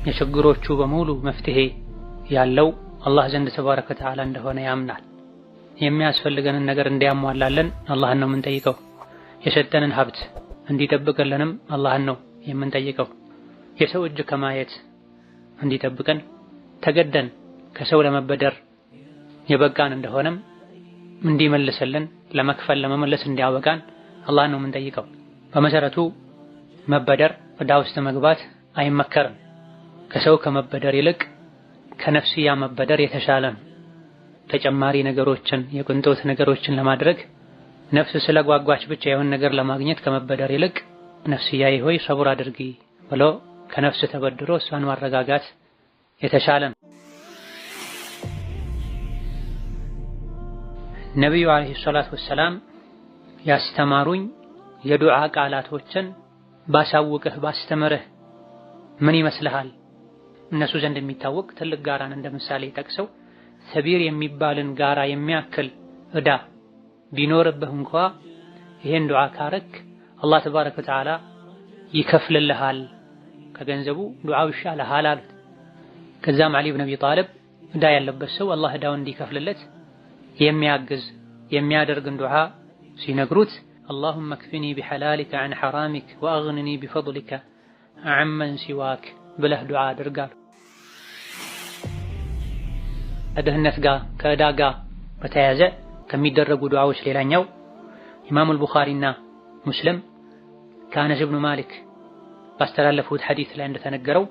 የችግሮቹ በሙሉ መፍትሄ ያለው አላህ ዘንድ ተባረከ ወተዓላ እንደሆነ ያምናል። የሚያስፈልገንን ነገር እንዲያሟላልን አላህን ነው የምንጠይቀው። የሰጠንን ሀብት እንዲጠብቅልንም አላህን ነው የምንጠይቀው። የሰው እጅ ከማየት እንዲጠብቀን ተገደን ከሰው ለመበደር የበቃን እንደሆነም እንዲመልስልን ለመክፈል ለመመለስ እንዲያበቃን አላህን ነው የምንጠይቀው። በመሰረቱ መበደር ዕዳ ውስጥ መግባት አይመከርም። ከሰው ከመበደር ይልቅ ከነፍስያ መበደር የተሻለ ነው። ተጨማሪ ነገሮችን የቅንጦት ነገሮችን ለማድረግ ነፍስ ስለጓጓች ብቻ የሆነ ነገር ለማግኘት ከመበደር ይልቅ ነፍስያዬ ሆይ ሰብር አድርጊ ብሎ ከነፍስ ተበድሮ እሷን ማረጋጋት የተሻለ ነው። ነቢዩ አለይሂ ሰላቱ ወሰላም ያስተማሩኝ የዱዓ ቃላቶችን ባሳውቅህ ባስተምርህ ምን ይመስልሃል? እነሱ ዘንድ የሚታወቅ ትልቅ ጋራን እንደ ምሳሌ ጠቅሰው ሰቢር የሚባልን ጋራ የሚያክል ዕዳ ቢኖርብህ እንኳ ይሄን ዱዓ ካረክ አላህ ተባረከ ወተዓላ ይከፍልልሃል፣ ከገንዘቡ ዱዓው ይሻልሃል አሉት። ከዛም ዓሊ ብን አቢ ጣልብ ዕዳ ያለበት ሰው አላህ ዕዳውን እንዲከፍልለት የሚያግዝ የሚያደርግን ዱዓ ሲነግሩት አላሁመ ክፊኒ ቢሐላሊከ ዐን ሐራሚክ ወአግኒኒ ቢፈድሊከ ዐመን ሲዋክ ብለህ ዱዓ አድርጋሉ። ከድህነት ጋር ከዕዳ ጋር በተያያዘ ከሚደረጉ ዱዓዎች ሌላኛው ኢማሙ አልቡኻሪና ሙስሊም ከአነስ ብኑ ማሊክ ባስተላለፉት ሐዲስ ላይ እንደተነገረው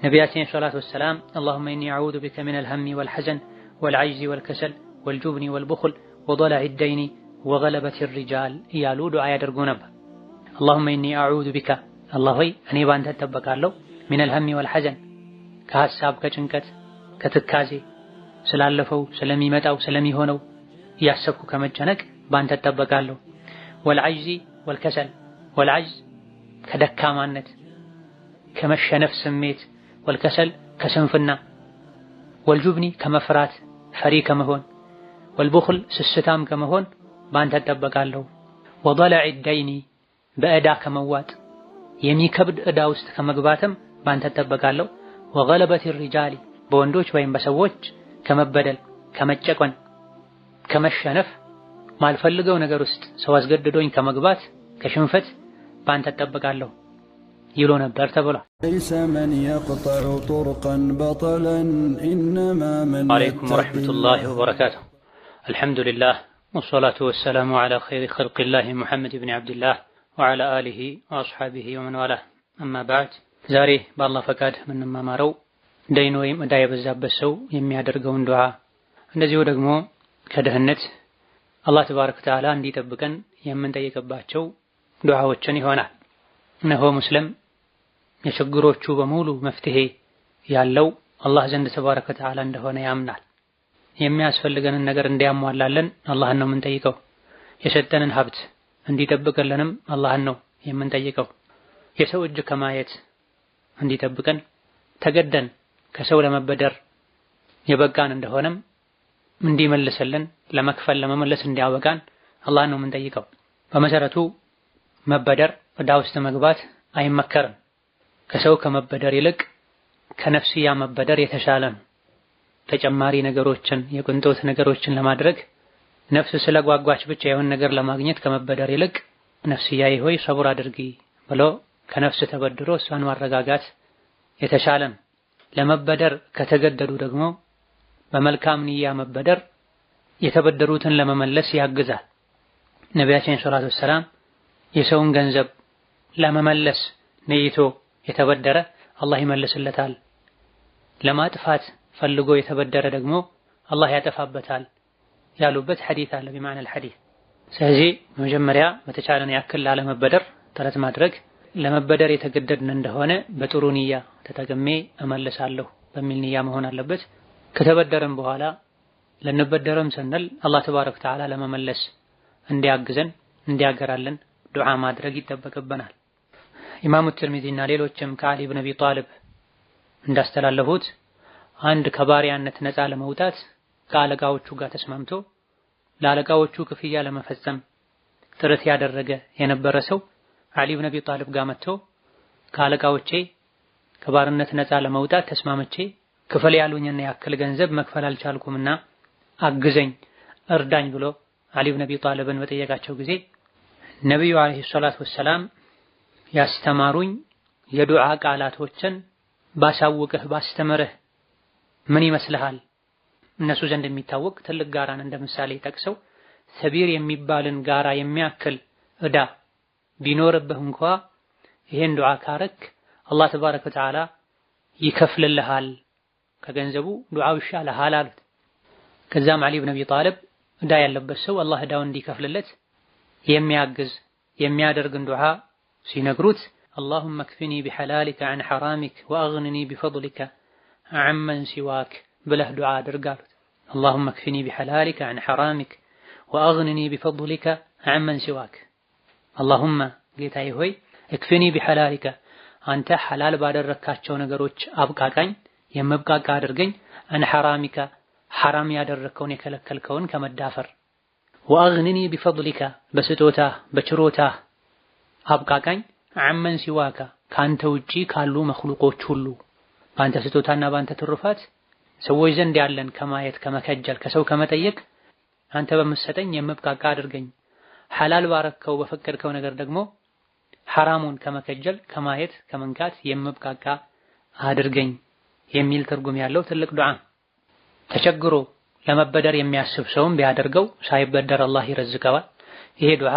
ነቢያችን ሰለላሁ ዐለይሂ ወሰለም አላሁመ ኢኒ አዑዙ ቢከ ሚነል ሀሚ ወልሐዘን ወልዐጅዚ ወልከሰል ወልጁብኒ ወልቡኽል ወደላዕ ደይኒ ወገለበት ሪጃል እያሉ ዱዓ ያደርጉ ነበር። አላሁመ ኢኒ አዑዙ ቢከ አላህ ሆይ እኔ ባንተ እጠበቃለሁ፣ ሚነል ሀሚ ወልሐዘን ከሐሳብ ከጭንቀት ከትካዜ ስላለፈው ስለሚመጣው ስለሚሆነው እያሰብኩ ከመጨነቅ ባንተ እጠበቃለሁ። ወልዐጅዚ ወልከሰል ወልዐጅዝ ከደካማነት ከመሸነፍ ስሜት፣ ወልከሰል ከስንፍና፣ ወልጁብኒ ከመፍራት ፈሪ ከመሆን፣ ወልቡኽል ስስታም ከመሆን ባንተ እጠበቃለሁ። ወደላዕ ደይኒ በዕዳ ከመዋጥ የሚከብድ ዕዳ ውስጥ ከመግባትም ባንተ እጠበቃለሁ። ወገለበት ሪጃሊ በወንዶች ወይም በሰዎች ከመበደል ከመጨቆን ከመሸነፍ ማልፈልገው ነገር ውስጥ ሰው አስገድዶኝ ከመግባት ከሽንፈት ባንተ እጠበቃለሁ ይሎ ነበር ተብሏል። ወአለይኩም ወረሕመቱላሂ ወበረካቱሁ። አልሐምዱሊላህ ወሰላቱ ወሰላሙ ዐላ ኸይሪ ኸልቂላህ ሙሐመድ ብን ዐብድላህ ወዐላ አሊሂ ወአስሐቢሂ ወመን ዋላህ። አማ በዕድ ዛሬ በአላህ ፈቃድ የምንማማረው ደይን ወይም ዕዳ የበዛበት ሰው የሚያደርገውን ዱዓ እንደዚሁ ደግሞ ከድህነት አላህ ተባረከ ወተዓላ እንዲጠብቀን የምንጠይቅባቸው ዱዓዎችን ይሆናል። እነሆ ሙስሊም የችግሮቹ በሙሉ መፍትሄ ያለው አላህ ዘንድ ተባረከ ወተዓላ እንደሆነ ያምናል። የሚያስፈልገንን ነገር እንዲያሟላልን አላህን ነው የምንጠይቀው። የሰጠንን ሀብት እንዲጠብቅልንም አላህን ነው የምንጠይቀው። የሰው እጅ ከማየት እንዲጠብቀን ተገደን ከሰው ለመበደር የበቃን እንደሆነም እንዲመልስልን ለመክፈል ለመመለስ እንዲያበቃን አላህን ነው የምንጠይቀው። በመሰረቱ መበደር ዕዳ ውስጥ መግባት አይመከርም። ከሰው ከመበደር ይልቅ ከነፍስያ መበደር የተሻለ ነው። ተጨማሪ ነገሮችን የቅንጦት ነገሮችን ለማድረግ ነፍስ ስለጓጓች ብቻ የሆነ ነገር ለማግኘት ከመበደር ይልቅ ነፍስያዬ ሆይ ሰብር አድርጊ ብሎ ከነፍስ ተበድሮ እሷን ማረጋጋት የተሻለ ነው። ለመበደር ከተገደዱ ደግሞ በመልካም ንያ መበደር የተበደሩትን ለመመለስ ያግዛል። ነቢያችን ሰለላሁ ዐለይሂ ወሰለም የሰውን ገንዘብ ለመመለስ ነይቶ የተበደረ አላህ ይመልስለታል፣ ለማጥፋት ፈልጎ የተበደረ ደግሞ አላህ ያጠፋበታል ያሉበት ሐዲስ አለ በማዕነል ሐዲስ። ስለዚህ መጀመሪያ በተቻለን ያክል ላለመበደር ጥረት ማድረግ፣ ለመበደር የተገደድን እንደሆነ በጥሩ ንያ ተጠቅሜ እመልሳለሁ በሚል ንያ መሆን አለበት። ከተበደረም በኋላ ለነበደረም ስንል አላህ ተባረከ ወተዓላ ለመመለስ እንዲያግዘን እንዲያገራለን ዱዓ ማድረግ ይጠበቅብናል። ኢማሙ ትርሚዚና ሌሎችም ከዓሊ ብን አቢ ጣልብ እንዳስተላለፉት አንድ ከባሪያነት ነፃ ለመውጣት ከአለቃዎቹ ጋር ተስማምቶ ለአለቃዎቹ ክፍያ ለመፈጸም ጥረት ያደረገ የነበረ ሰው ዓሊ ብን አቢ ጣልብ ጋር መጥቶ ከአለቃዎቼ ከባርነት ነፃ ለመውጣት ተስማምቼ ክፈል ያሉኝና ያክል ገንዘብ መክፈል አልቻልኩምና አግዘኝ እርዳኝ ብሎ አሊ ኢብኑ አቢ ጣሊብን በጠየቃቸው ጊዜ ነብዩ አለይሂ ሰላቱ ወሰላም ያስተማሩኝ የዱዓ ቃላቶችን ባሳውቅህ ባስተምርህ ምን ይመስልሃል? እነሱ ዘንድ የሚታወቅ ትልቅ ጋራን እንደ ምሳሌ ጠቅሰው ሰቢር የሚባልን ጋራ የሚያክል ዕዳ ቢኖርብህ እንኳ ይሄን ዱዓ ካረክ አላህ ተባረከ ወተዓላ ይከፍልልሃል፣ ከገንዘቡ ዱዓው ይሻልሃል አሉት። ከዛም አሊ ኢብኑ አቢ ጣሊብ ዕዳ ያለበት ሰው አላህ ዕዳውን እንዲከፍልለት የሚያግዝ የሚያደርግን ዱዓ ሲነግሩት اللهم اكفني بحلالك عن حرامك واغنني بفضلك عمن سواك بله دعاء አድርጋሉት። اللهم اكفني بحلالك عن حرامك واغنني بفضلك عمن سواك اللهم ጌታዬ ሆይ اكفني بحلالك አንተ ሐላል ባደረካቸው ነገሮች አብቃቃኝ የመብቃቃ አድርገኝ عن حرامك ሐራም ያደረከውን የከለከልከውን ከመዳፈር واغنني بفضلك በስጦታ በችሮታ አብቃቃኝ عمن سواك ካንተ ውጪ ካሉ መخلوቆች ሁሉ ባንተ ስጦታና ባንተ ትሩፋት ሰዎች ዘንድ ያለን ከማየት ከመከጀል ከሰው ከመጠየቅ አንተ በመሰጠኝ የመብቃቃ አድርገኝ ሐላል ባረከው በፈቀድከው ነገር ደግሞ ሐራሙን ከመከጀል ከማየት ከመንካት የመብቃቃ አድርገኝ የሚል ትርጉም ያለው ትልቅ ዱዓ። ተቸግሮ ለመበደር የሚያስብ ሰውም ቢያደርገው ሳይበደር አላህ ይረዝቀዋል። ይሄ ዱዓ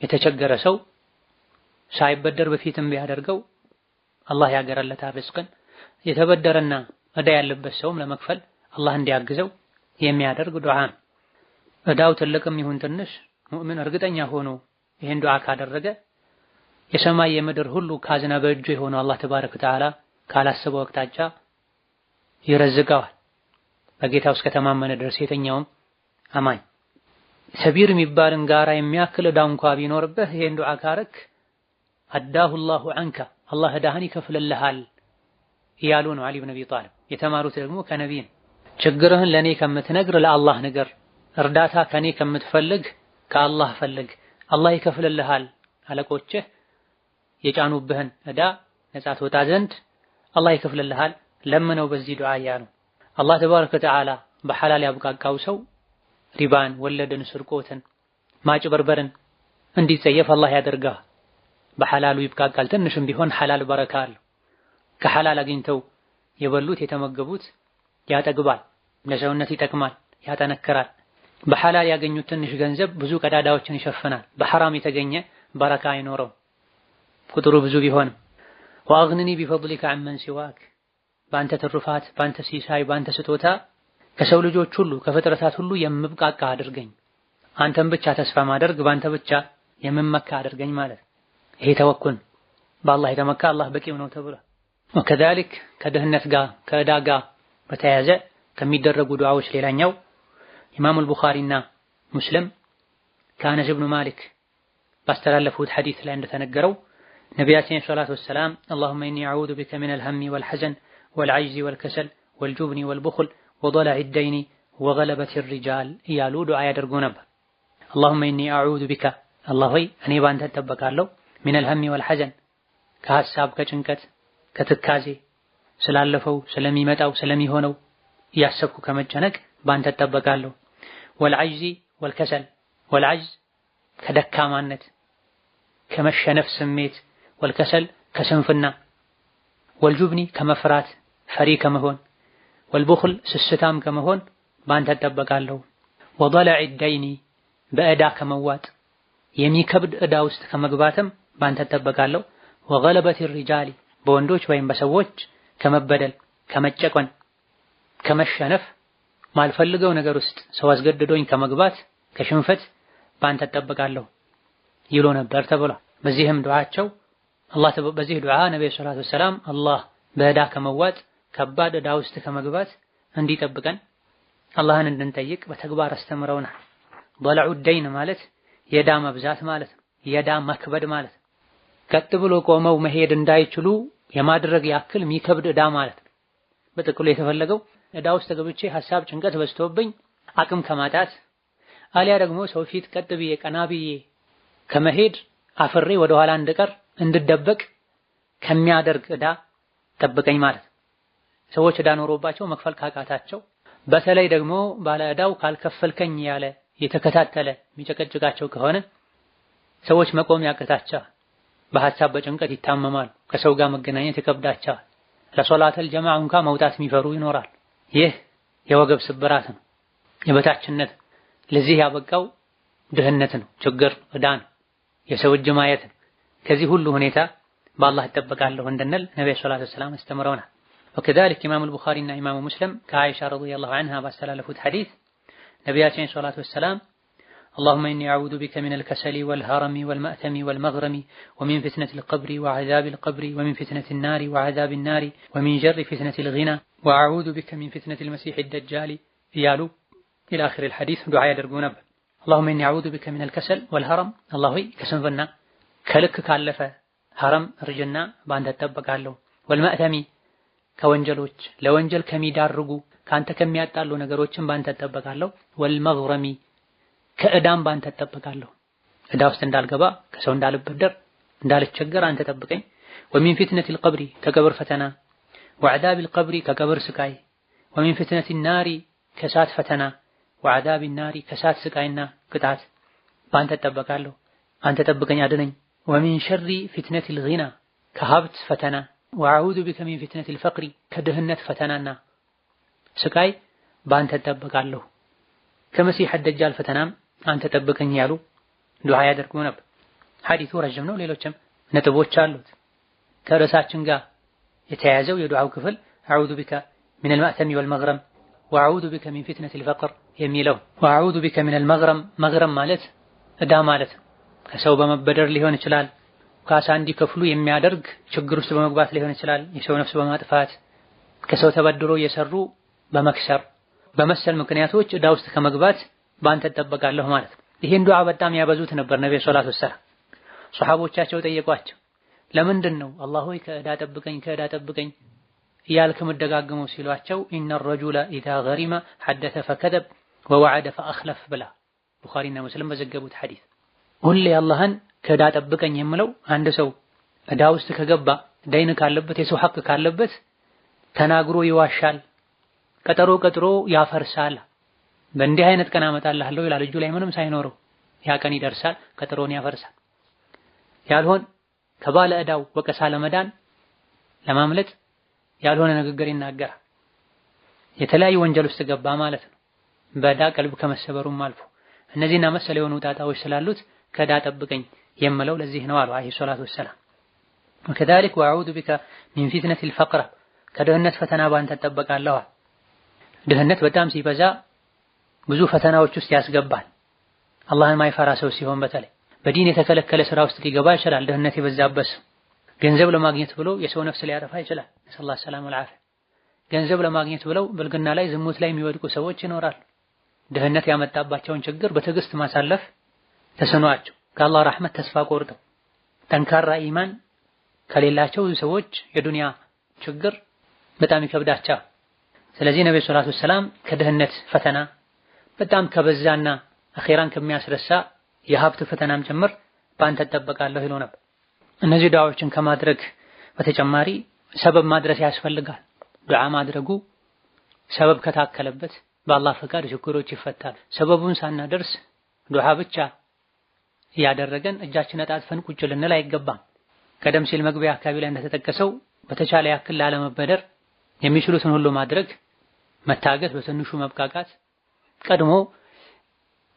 የተቸገረ ሰው ሳይበደር በፊትም ቢያደርገው አላህ ያገራለታል ርዝቅን። የተበደረና ዕዳ ያለበት ሰውም ለመክፈል አላህ እንዲያግዘው የሚያደርግ ዱዓ። ዕዳው ትልቅም ይሁን ትንሽ ሙእሚን እርግጠኛ ሆኖ ይሄን ዱዓ ካደረገ የሰማይ የምድር ሁሉ ካዝና በእጁ የሆነው አላህ ተባረከ ወተዓላ ካላሰበው አቅጣጫ ይረዝቀዋል። በጌታው እስከተማመነ ድረስ የተኛውም አማኝ ሰቢር የሚባልን ጋራ የሚያክል ዕዳው እንኳ ቢኖርብህ ይሄን ዱዓ ካረክ አዳሁ አላሁ ዐንከ አላህ ዕዳህን ይከፍልልሃል እያሉ ነው አሊ ኢብኑ አቢ ጣሊብ። የተማሩት ደግሞ ከነቢይ ችግርህን ለኔ ከምትነግር ለአላህ ንገር፣ እርዳታ ከኔ ከምትፈልግ ከአላህ ፈልግ፣ አላህ ይከፍልልሃል። አለቆችህ የጫኑብህን ዕዳ ነፃ ትወጣ ዘንድ አላህ ይከፍልልሃል ለምነው በዚህ ዱዓ እያሉ አላህ ተባረከ ወተዓላ በሐላል ያብቃቃው ሰው ሪባን፣ ወለድን፣ ስርቆትን፣ ማጭበርበርን እንዲጸየፍ አላህ ያደርጋል። በሐላሉ ይብቃቃል። ትንሽም ቢሆን ሐላል በረካ አለው። ከሐላል አግኝተው የበሉት የተመገቡት ያጠግባል፣ ለሰውነት ይጠቅማል፣ ያጠነክራል። በሐላል ያገኙት ትንሽ ገንዘብ ብዙ ቀዳዳዎችን ይሸፍናል። በሐራም የተገኘ በረካ አይኖረው ቁጥሩ ብዙ ቢሆንም። ወአግንኒ ቢፈድሊከ ዐመን ሲዋክ በአንተ ትሩፋት በአንተ ሲሳይ በአንተ ስጦታ ከሰው ልጆች ሁሉ ከፍጥረታት ሁሉ የምብቃቃ አድርገኝ። አንተን ብቻ ተስፋ ማደርግ በአንተ ብቻ የምመካ አድርገኝ ማለት ይሄ ተወኩል በአላህ የተመካ አላህ በቂው ነው ተብሏል። ወከዛሊክ ከድህነት ጋር ከዕዳ ጋር በተያያዘ ከሚደረጉ ዱዓዎች ሌላኛው ኢማሙ አልቡኻሪና ሙስሊም ከአነስ ኢብኑ ማሊክ ባስተላለፉት ሐዲስ ላይ እንደተነገረው ነቢያችን ሰለላሁ ዐለይሂ ወሰለም اللهم إني أعوذ بك من الهم والحزن والعجز والكسل والجبن والبخل وضلع الدين وغلبة الرجال እያሉ ዱዓ ያደርጉ ነበር። اللهم إني أعوذ بك አላህ ሆይ እኔ ባንተ እጠበቃለሁ من الهم والحزن ከሐሳብ ከጭንቀት ከትካዜ ስላለፈው ስለሚመጣው ስለሚሆነው ያሰብኩ ከመጨነቅ ባንተ እጠበቃለሁ። والعجز والكسل والعجز ከደካማነት ከመሸነፍ ስሜት والكسل ከስንፍና والجبن ከመፍራት ፈሪ ከመሆን والبخل ስስታም ከመሆን ባንተ እጠበቃለሁ። وضلع الدين በዕዳ ከመዋጥ የሚከብድ ዕዳ ውስጥ ከመግባትም ባንተ እጠበቃለሁ። وغلبة الرجال በወንዶች ወይም በሰዎች ከመበደል ከመጨቆን ከመሸነፍ ማልፈልገው ነገር ውስጥ ሰው አስገድዶኝ ከመግባት ከሽንፈት ባንተ እጠበቃለሁ ይሉ ነበር ተብሏል። በዚህም ዱዓቸው አላህ በዚህ ዱዓ ነብዩ ሰለላሁ ዐለይሂ ወሰለም አላህ በዕዳ ከመዋጥ ከባድ ዕዳ ውስጥ ከመግባት እንዲጠብቀን አላህን እንድንጠይቅ በተግባር አስተምረውናል። ضلع الدين ማለት የዕዳ መብዛት ማለት ነው። የዕዳ መክበድ ማለት ነው። ቀጥ ብሎ ቆመው መሄድ እንዳይችሉ የማድረግ ያክል የሚከብድ ዕዳ ማለት ነው። በጥቅሉ የተፈለገው ዕዳ ውስጥ ገብቼ ሐሳብ ጭንቀት በዝቶብኝ አቅም ከማጣት አሊያ ደግሞ ሰው ፊት ቀጥ ብዬ ቀና ብዬ ከመሄድ አፍሬ ወደ ኋላ እንድቀር እንድደበቅ ከሚያደርግ ዕዳ ጠብቀኝ ማለት። ሰዎች ዕዳ ኖሮባቸው መክፈል ካቃታቸው በተለይ ደግሞ ባለ ዕዳው ካልከፈልከኝ ያለ የተከታተለ የሚጨቀጭቃቸው ከሆነ ሰዎች መቆም ያቅታቸዋል። በሐሳብ በጭንቀት ይታመማሉ። ከሰው ጋር መገናኘት ይከብዳቸዋል። ለሶላተል ጀማዓ እንኳን መውጣት የሚፈሩ ይኖራል። ይህ የወገብ ስብራት ነው፣ የበታችነት። ለዚህ ያበቃው ድህነት ነው፣ ችግር፣ ዕዳ ነው፣ የሰው እጅ ማየት ነው። ከዚህ ሁሉ ሁኔታ በአላህ እጠበቃለሁ እንድንል ነብዩ ሰለላሁ ዐለይሂ ወሰለም አስተምረውናል። ወከዛሊክ ኢማሙ አልቡኻሪና ኢማሙ ሙስሊም ከአኢሻ ረዲየላሁ ዐንሃ ባስተላለፉት ሐዲስ ነቢያችን ሰለላሁ ዐለይሂ ወሰለም اللهم إني أعوذ بك من الكسل والهرم والمأثم والمغرم ومن فتنة القبر وعذاب القبر ومن فتنة النار وعذاب النار ومن شر فتنة الغنى وأعوذ بك من فتنة المسيح الدجال يالو إلى آخر الحديث دعاء يدرقون به. اللهم إني أعوذ بك من الكسل والهرم الله كسنفنا كلك كالفة هرم رجلنا بأن تتبقى له والمأثم كونجلوች ለወንጀል ከሚዳርጉ ካንተ ከሚያጣሉ ነገሮችን ባንተ ተጠበቃለሁ። ወልመግረሚ ከዕዳም ባንተ ተጠበቃለሁ። ዕዳ ውስጥ እንዳልገባ ከሰው እንዳልበደር እንዳልቸገር አንተ ጠብቀኝ። ወሚን ፊትነቲል ቀብሪ ከቀብር ፈተና፣ ወዐዛቢል ቀብሪ ከቀብር ስቃይ፣ ወሚን ፊትነቲ ናሪ ከእሳት ፈተና፣ ወዐዛቢ ናሪ ከእሳት ስቃይና ቅጣት ባንተ ተጠበቃለሁ። አንተ ጠብቀኝ አድነኝ። ወሚን ሸሪ ፊትነቲል ጊና ከሀብት ፈተና፣ ወአዑዙ ቢከ ሚን ፊትነቲል ፈቅሪ ከድህነት ፈተናና ስቃይ ባንተ ተጠበቃለሁ። ከመሲህ ደጃል ፈተናም አንተ ጠብቀኝ ያሉ ዱዓ ያደርጉ ነበር። ሐዲሱ ረጅም ነው፣ ሌሎችም ነጥቦች አሉት። ከርዕሳችን ጋር የተያያዘው የዱዓው ክፍል አዑዙ ቢከ ሚነል ማእተሚ ወልመግረም ወአዑዙ ቢከ ሚን ፊትነቲል ፈቅር የሚለው። ወአዑዙ ቢከ ሚነል መግረም፣ መግረም ማለት ዕዳ ማለት ከሰው በመበደር ሊሆን ይችላል፣ ካሳ እንዲከፍሉ የሚያደርግ ችግር ውስጥ በመግባት ሊሆን ይችላል፣ የሰው ነፍስ በማጥፋት ከሰው ተበድሮ እየሰሩ በመክሰር በመሰል ምክንያቶች ዕዳ ውስጥ ከመግባት ባንተ ተጠበቃለሁ ማለት ነው። ይሄን ዱዓ በጣም ያበዙት ነበር ነብዩ ሰለላሁ ዐለይሂ ወሰለም። ሱሐቦቻቸው ጠየቋቸው፣ ለምንድን ነው አላህ ሆይ ከዕዳ ጠብቀኝ እያልክ የምትደጋግመው ሲሏቸው፣ ኢነ ረጁለ ኢዛ ገሪመ ሐደተ ፈከዘብ ወወዐደ ፈአኽለፍ ብላ ቡኻሪና ሙስሊም በዘገቡት ሐዲስ። ሁሌ አላህን ከዕዳ ጠብቀኝ የምለው አንድ ሰው ዕዳ ውስጥ ከገባ ደይን ካለበት የሰው ሐቅ ካለበት ተናግሮ ይዋሻል፣ ቀጠሮ ያፈርሳል። በእንዲህ አይነት ቀን አመጣልሃለሁ ይላል፣ እጁ ላይ ምንም ሳይኖረው ያ ቀን ይደርሳል፣ ቀጠሮን ያፈርሳል። ያልሆን ከባለ ዕዳው ወቀሳ ለመዳን ለማምለጥ ያልሆነ ንግግር ይናገራል። የተለያዩ ወንጀል ውስጥ ገባ ማለት ነው። በዕዳ ቀልብ ከመሰበሩም አልፎ እነዚህና መሰል የሆኑ ጣጣዎች ስላሉት ከዕዳ ጠብቀኝ የምለው ለዚህ ነው አሉ አለይሂ ሰላቱ ወሰላም። ወከዛሊክ ወአዑዙ ቢከ ሚን ፊትነቲል ፈቅር ከድህነት ፈተና ባንተ ተጠበቃለሁ። ድህነት በጣም ሲበዛ ብዙ ፈተናዎች ውስጥ ያስገባል። አላህን ማይፈራ ሰው ሲሆን በተለይ በዲን የተከለከለ ስራ ውስጥ ሊገባ ይችላል። ድህነት የበዛበት ገንዘብ ለማግኘት ብሎ የሰው ነፍስ ሊያጠፋ ይችላል። ሰለላሁ ዐለይሂ ወሰለም። ገንዘብ ለማግኘት ብለው ብልግና ላይ ዝሙት ላይ የሚወድቁ ሰዎች ይኖራሉ። ድህነት ያመጣባቸውን ችግር በትዕግስት ማሳለፍ ተስኗቸው ከአላህ ረሕመት ተስፋ ቆርጠው ጠንካራ ኢማን ከሌላቸው ሰዎች የዱንያ ችግር በጣም ይከብዳቸዋል። ስለዚህ ነብዩ ሰለላሁ ዐለይሂ ወሰለም ከድህነት ፈተና በጣም ከበዛና አኺራን ከሚያስረሳ የሀብት ፈተናም ጭምር ባንተ ተጠበቃለሁ ይሉ ነበር። እነዚህ ዱዓዎችን ከማድረግ በተጨማሪ ሰበብ ማድረስ ያስፈልጋል። ዱዓ ማድረጉ ሰበብ ከታከለበት በአላህ ፈቃድ ችግሮች ይፈታሉ። ሰበቡን ሳናደርስ ዱዓ ብቻ እያደረገን እጃችን አጣጥፈን ቁጭ ልንል አይገባም። ቀደም ሲል መግቢያ አካባቢ ላይ እንደተጠቀሰው በተቻለ ያክል ላለመበደር የሚችሉትን ሁሉ ማድረግ፣ መታገስ፣ በትንሹ መብቃቃት፣ ቀድሞ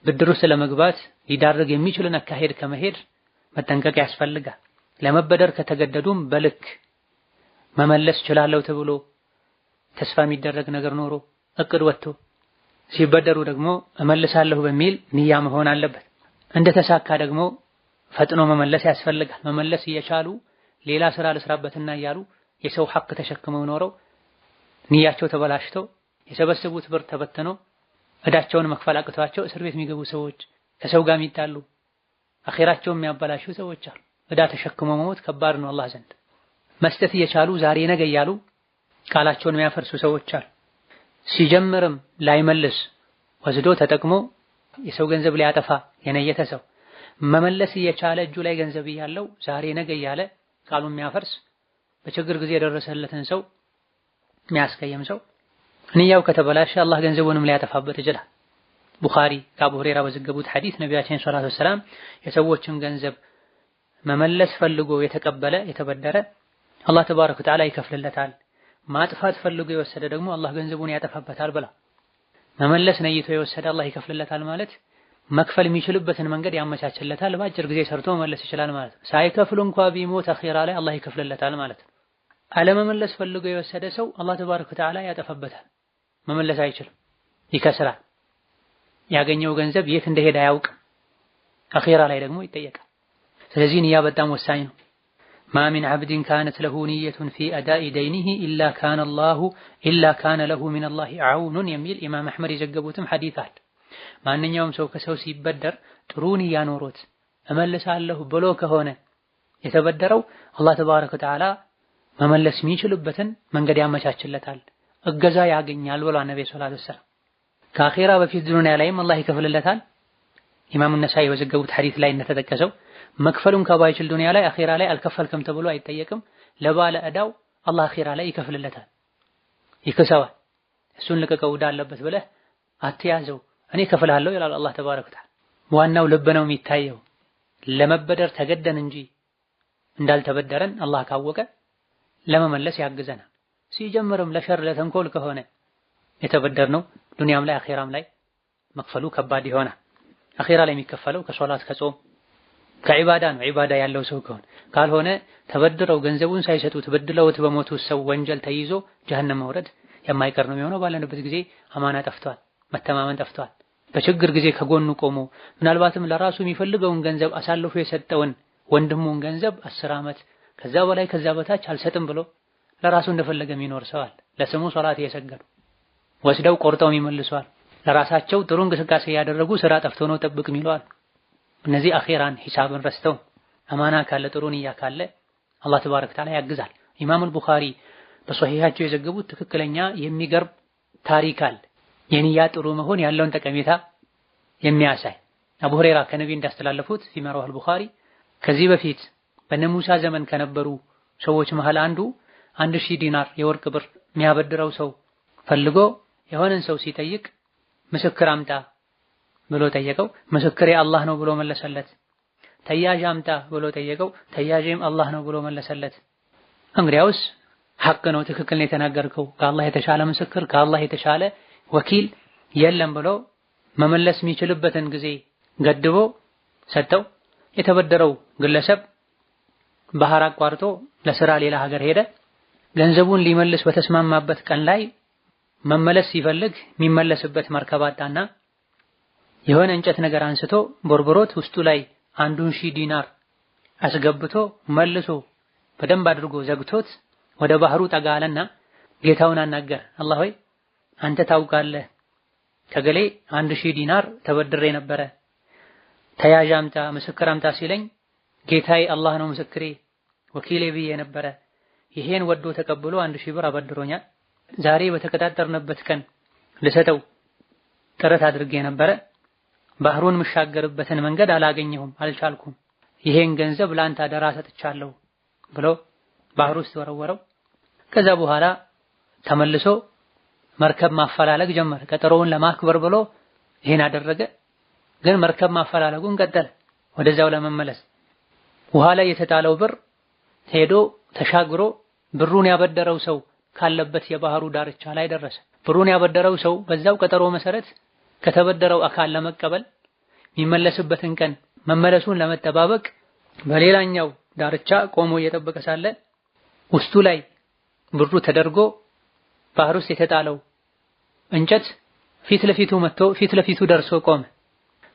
ብድር ውስጥ ለመግባት ሊዳርግ የሚችልን አካሄድ ከመሄድ መጠንቀቅ ያስፈልጋል። ለመበደር ከተገደዱም በልክ መመለስ እችላለሁ ተብሎ ተስፋ የሚደረግ ነገር ኖሮ እቅድ ወጥቶ ሲበደሩ ደግሞ እመልሳለሁ በሚል ንያ መሆን አለበት። እንደተሳካ ደግሞ ፈጥኖ መመለስ ያስፈልጋል። መመለስ እየቻሉ ሌላ ስራ ልስራበትና እያሉ የሰው ሐቅ ተሸክመው ኖረው ንያቸው ተበላሽተው የሰበሰቡት ብር ተበተነው ዕዳቸውን መክፈል አቅቷቸው እስር ቤት የሚገቡ ሰዎች፣ ከሰው ጋር የሚጣሉ አኺራቸውን የሚያበላሹ ሰዎች አሉ። ዕዳ ተሸክመው መሞት ከባድ ነው አላህ ዘንድ። መስጠት እየቻሉ ዛሬ ነገ እያሉ ቃላቸውን የሚያፈርሱ ሰዎች አሉ። ሲጀምርም ላይመልስ ወስዶ ተጠቅሞ የሰው ገንዘብ ሊያጠፋ የነየተ ሰው መመለስ እየቻለ እጁ ላይ ገንዘብ እያለው ዛሬ ነገ እያለ ቃሉን የሚያፈርስ በችግር ጊዜ የደረሰለትን ሰው የሚያስቀየም ሰው ንያው ከተበላሸ አላህ ገንዘቡንም ሊያጠፋበት ይችላል። ቡኻሪ ከአቡ ሁረይራ በዘገቡት ሐዲስ ነቢያችን ሰለላሁ ዐለይሂ ወሰለም የሰዎችን ገንዘብ መመለስ ፈልጎ የተቀበለ የተበደረ አላህ ተባረከ ወተዓላ ይከፍልለታል፣ ማጥፋት ፈልጎ የወሰደ ደግሞ አላህ ገንዘቡን ያጠፋበታል ብላ። መመለስ ነይቶ የወሰደ አላህ ይከፍልለታል ማለት መክፈል የሚችልበትን መንገድ ያመቻችለታል፣ በአጭር ጊዜ ሰርቶ መመለስ ይችላል ማለት ነው። ሳይከፍል እንኳ ቢሞት አኺራ ላይ አላህ ይከፍልለታል ማለት ነው። አለመመለስ ፈልጎ የወሰደ ሰው አላህ ተባረከ ወተዓላ ያጠፋበታል፣ መመለስ አይችልም፣ ይከስራል። ያገኘው ገንዘብ የት እንደሄደ አያውቅም፣ አኺራ ላይ ደግሞ ይጠየቃል። ስለዚህ ንያ በጣም ወሳኝ ነው። ማ ሚን ዐብድን ካነት ለሁ ንየቱን ፊ አዳኢ ደይኒሂ ኢላ ካነ ለሁ ሚነላሂ ዐውኑን የሚል ኢማም አሕመድ የዘገቡትም ሐዲስ አለ። ማንኛውም ሰው ከሰው ሲበደር ጥሩ ንያ ኖሮት እመልሳለሁ ብሎ ከሆነ የተበደረው አላህ ተባረከ ወተዓላ መመለስ የሚችልበትን መንገድ ያመቻችለታል፣ እገዛ ያገኛል ብሏል ነብዩ ሰለላሁ ዐለይሂ ወሰለም። ከአኺራ በፊት ዱንያ ላይም አላህ ይከፍልለታል። ኢማም ነሳኢ በዘገቡት ሐዲስ ላይ እንደተጠቀሰው መክፈሉን ከባይችል ዱንያ ላይ አኺራ ላይ አልከፈልክም ተብሎ አይጠየቅም። ለባለ ዕዳው አላህ አኺራ ላይ ይከፍልለታል፣ ይክሰዋል። እሱን ልቀቀው ዕዳ አለበት ብለህ አትያዘው፣ እኔ እከፍልሃለሁ ይላል አላህ ተባረከ ወተዓላ። ዋናው ልብ ነው የሚታየው። ለመበደር ተገደን እንጂ እንዳልተበደረን አላህ ካወቀ ለመመለስ ያግዘናል። ሲጀምርም ለሸር ለተንኮል ከሆነ የተበደርነው ዱንያም ላይ አኺራም ላይ መክፈሉ ከባድ ይሆናል። አኺራ ላይ የሚከፈለው ከሶላት ከጾም ከዒባዳ ነው። ዒባዳ ያለው ሰው ከሆነ ካልሆነ ተበድረው ገንዘቡን ሳይሰጡት በድለውት በሞቱ ሰው ወንጀል ተይዞ ጀሀነም መውረድ የማይቀር ነው የሚሆነው። ባለንበት ጊዜ አማና ጠፍቷል፣ መተማመን ጠፍቷል። በችግር ጊዜ ከጎኑ ቆሞ ምናልባትም ለራሱ የሚፈልገውን ገንዘብ አሳልፎ የሰጠውን ወንድሙን ገንዘብ 10 ዓመት ከዛ በላይ ከዛ በታች አልሰጥም ብሎ ለራሱ እንደፈለገ የሚኖር ሰው አለ። ለስሙ ሶላት እየሰገዱ ወስደው ቆርጠው ይመልሷል። ለራሳቸው ጥሩ እንቅስቃሴ ያደረጉ ስራ ጠፍቶ ነው ጠብቅ የሚለዋል። እነዚህ አኺራን ሂሳብን ረስተው አማና ካለ ጥሩ ንያ ካለ አላህ ተባረከ ወተዓላ ያግዛል። ኢማም አልቡኻሪ በሶሒሃቸው የዘገቡት ትክክለኛ የሚገርም ታሪክ አለ። የንያ ጥሩ መሆን ያለውን ጠቀሜታ የሚያሳይ አቡ ሁረይራ ከነብዩ እንዳስተላለፉት ፊመራው አልቡኻሪ ከዚህ በፊት በነ ሙሳ ዘመን ከነበሩ ሰዎች መሃል አንዱ 1000 ዲናር የወርቅ ብር የሚያበድረው ሰው ፈልጎ የሆነን ሰው ሲጠይቅ ምስክር አምጣ ብሎ ጠየቀው። ምስክሬ አላህ ነው ብሎ መለሰለት። ተያዥ አምጣ ብሎ ጠየቀው። ተያዥም አላህ ነው ብሎ መለሰለት። እንግዲያውስ ሐቅ ነው፣ ትክክል ነው የተናገርከው፣ ከአላህ የተሻለ ምስክር ከአላህ የተሻለ ወኪል የለም ብሎ መመለስ የሚችልበትን ጊዜ ገድቦ ሰጠው። የተበደረው ግለሰብ ባህር አቋርጦ ለስራ ሌላ ሀገር ሄደ። ገንዘቡን ሊመልስ በተስማማበት ቀን ላይ መመለስ ሲፈልግ የሚመለስበት መርከብ አጣና የሆነ እንጨት ነገር አንስቶ ቦርቦሮት ውስጡ ላይ 1000 ዲናር አስገብቶ መልሶ በደንብ አድርጎ ዘግቶት ወደ ባህሩ ጠጋ አለና ጌታውን አናገረ። አላህ ሆይ አንተ ታውቃለህ ከገሌ 1000 ዲናር ተበድሬ ነበረ፣ ተያዥ አምጣ ምስክር አምጣ ሲለኝ ጌታዬ አላህ ነው ምስክሬ ወኪሌ ብዬ ነበረ። ይሄን ወዶ ተቀብሎ 1000 ብር አበድሮኛል። ዛሬ በተቀጣጠርንበት ቀን ልሰጠው ጥረት አድርጌ ነበረ። ባህሩን መሻገርበትን መንገድ አላገኘሁም፣ አልቻልኩም። ይሄን ገንዘብ ላንተ አደራ ሰጥቻለሁ ብሎ ባህሩ ውስጥ ወረወረው። ከዛ በኋላ ተመልሶ መርከብ ማፈላለግ ጀመረ። ቀጠሮውን ለማክበር ብሎ ይሄን አደረገ። ግን መርከብ ማፈላለጉን ቀጠለ ወደዛው ለመመለስ። ውሃ ላይ የተጣለው ብር ሄዶ ተሻግሮ ብሩን ያበደረው ሰው ካለበት የባህሩ ዳርቻ ላይ ደረሰ። ብሩን ያበደረው ሰው በዛው ቀጠሮ መሰረት ከተበደረው አካል ለመቀበል የሚመለስበትን ቀን መመለሱን ለመጠባበቅ በሌላኛው ዳርቻ ቆሞ እየጠበቀ ሳለ ውስጡ ላይ ብሩ ተደርጎ ባህር ውስጥ የተጣለው እንጨት ፊት ለፊቱ መጥቶ ፊት ለፊቱ ደርሶ ቆመ።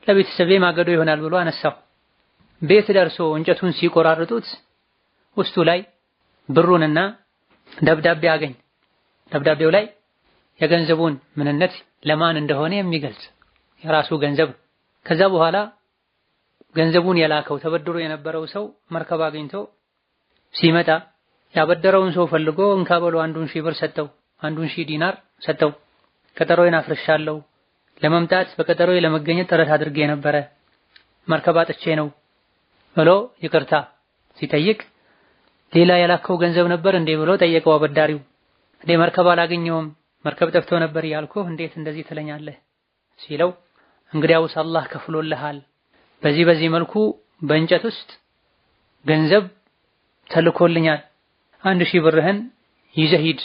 ለቤተሰቤ ማገዶ ይሆናል ብሎ አነሳው። ቤት ደርሶ እንጨቱን ሲቆራርጡት ውስጡ ላይ ብሩንና ደብዳቤ አገኝ። ደብዳቤው ላይ የገንዘቡን ምንነት ለማን እንደሆነ የሚገልጽ የራሱ ገንዘብ። ከዛ በኋላ ገንዘቡን የላከው ተበድሮ የነበረው ሰው መርከብ አግኝቶ ሲመጣ ያበደረውን ሰው ፈልጎ እንካ ብሎ 1000 ብር ሰጠው፣ 1000 ዲናር ሰጠው። ቀጠሮዬን አፍርሻለሁ፣ ለመምጣት በቀጠሮዬ ለመገኘት ጥረት አድርጌ ነበረ፣ መርከብ አጥቼ ነው ብሎ ይቅርታ ሲጠይቅ ሌላ የላከው ገንዘብ ነበር እንዴ ብሎ ጠየቀው አበዳሪው። እንዴ መርከብ አላገኘውም መርከብ ጠፍቶ ነበር ያልኩህ እንዴት እንደዚህ ትለኛለህ ሲለው እንግዲያውስ አላህ ከፍሎልሃል በዚህ መልኩ በእንጨት ውስጥ ገንዘብ ተልኮልኛል 1000 ብርህን ይዘህ ሂድ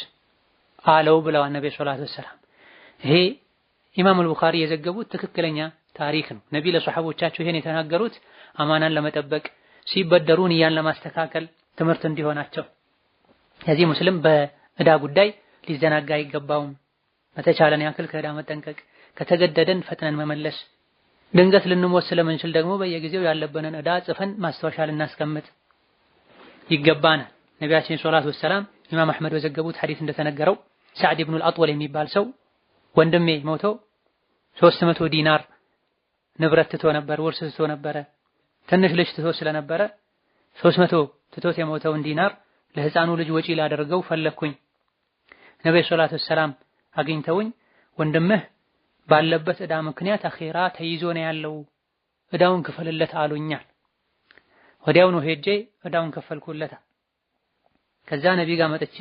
አለው ብለዋል ነብዩ ሰለላሁ ዐለይሂ ወሰለም። ይሄ ኢማም አልቡኻሪ የዘገቡት ትክክለኛ ታሪክ ነው። ነብዩ ለሷሐቦቻቸው ይሄን የተናገሩት አማናን ለመጠበቅ ሲበደሩ ንያን ለማስተካከል ትምህርት እንዲሆናቸው። ስለዚህ ሙስሊም በዕዳ ጉዳይ ሊዘናጋ አይገባውም። በተቻለን ያክል ከዕዳ መጠንቀቅ፣ ከተገደደን ፈጥነን መመለስ፣ ድንገት ልንሞት ስለምንችል ደግሞ በየጊዜው ያለብንን ዕዳ ጽፈን ማስታወሻ ልናስቀምጥ ይገባናል። ነቢያችን ሰለላሁ ዐለይሂ ወሰለም ኢማም አህመድ በዘገቡት ሐዲስ እንደተነገረው ሰዕድ ኢብኑ አልአጥወል የሚባል ሰው ወንድሜ ሞቶ 300 ዲናር ንብረት ትቶ ነበር፣ ውርስ ትቶ ነበረ። ትንሽ ልጅ ትቶ ስለነበረ 300 ትቶት የሞተውን ዲናር ለህፃኑ ልጅ ወጪ ላደርገው ፈለኩኝ። ነብዩ ሰለላሁ ዐለይሂ ወሰለም አግኝተውኝ ወንድምህ ባለበት ዕዳ ምክንያት አኺራ ተይዞ ነው ያለው ዕዳውን ክፈልለት አሉኛል። ወዲያውኑ ሄጄ ዕዳውን ከፈልኩለት። ከዛ ነብይ ጋር መጥቼ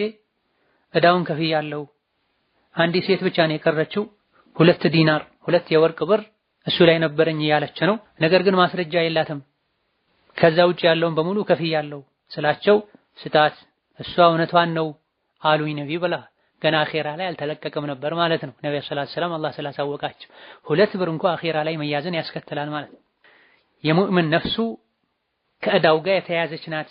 ዕዳውን ከፍያለሁ፣ አንዲት ሴት ብቻ ነው የቀረችው 2 ዲናር 2 የወርቅ ብር እሱ ላይ ነበረኝ ያለች ነው። ነገር ግን ማስረጃ የላትም። ከዛ ውጭ ያለውን በሙሉ ከፍያለሁ ስላቸው ስጣት እሷ እውነቷን ነው አሉኝ ነብይ ብላ ገና አኺራ ላይ አልተለቀቀም ነበር ማለት ነው። ነብዩ ሰለላሁ ዐለይሂ ወሰለም አላህ ስላሳወቃቸው 2 ብር እንኳን አኺራ ላይ መያዝን ያስከትላል ማለት ነው። የሙእምን ነፍሱ ከዕዳው ጋር የተያያዘች ናት።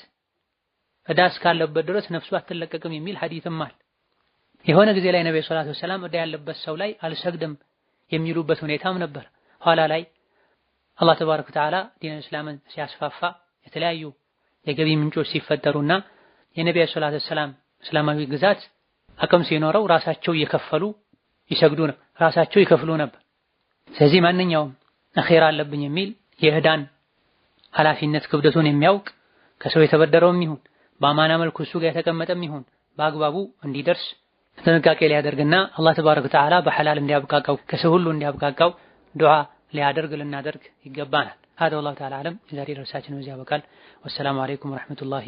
ዕዳ እስካለበት ድረስ ነፍሱ አትለቀቅም የሚል ሐዲስም አለ። የሆነ ጊዜ ላይ ነብዩ ሰለላሁ ዐለይሂ ወሰለም ዕዳ ያለበት ሰው ላይ አልሰግድም የሚሉበት ሁኔታም ነበር። ኋላ ላይ አላህ ተባረከ ወተዓላ ዲን እስላምን ሲያስፋፋ የተለያዩ የገቢ ምንጮች ሲፈጠሩና የነብዩ ሰለላሁ ዐለይሂ ወሰለም እስላማዊ ግዛት አቅም ሲኖረው ራሳቸው እየከፈሉ ይሰግዱ ነበር፣ ራሳቸው ይከፍሉ ነበር። ስለዚህ ማንኛውም አኺራ አለብኝ የሚል የዕዳን ኃላፊነት ክብደቱን የሚያውቅ ከሰው የተበደረውም ይሁን በአማና መልኩ እሱ ጋር የተቀመጠም ይሁን በአግባቡ እንዲደርስ ጥንቃቄ ሊያደርግና አላህ ተባረከ ወተዓላ በሐላል እንዲያብቃቃው ከሰው ሁሉ እንዲያብቃቃው ዱዓ ሊያደርግ ልናደርግ ይገባናል። هذا والله تعالى أعلم። የዛሬ ደርሳችን በዚህ ያበቃል። ወሰላሙ አለይኩም ወራህመቱላሂ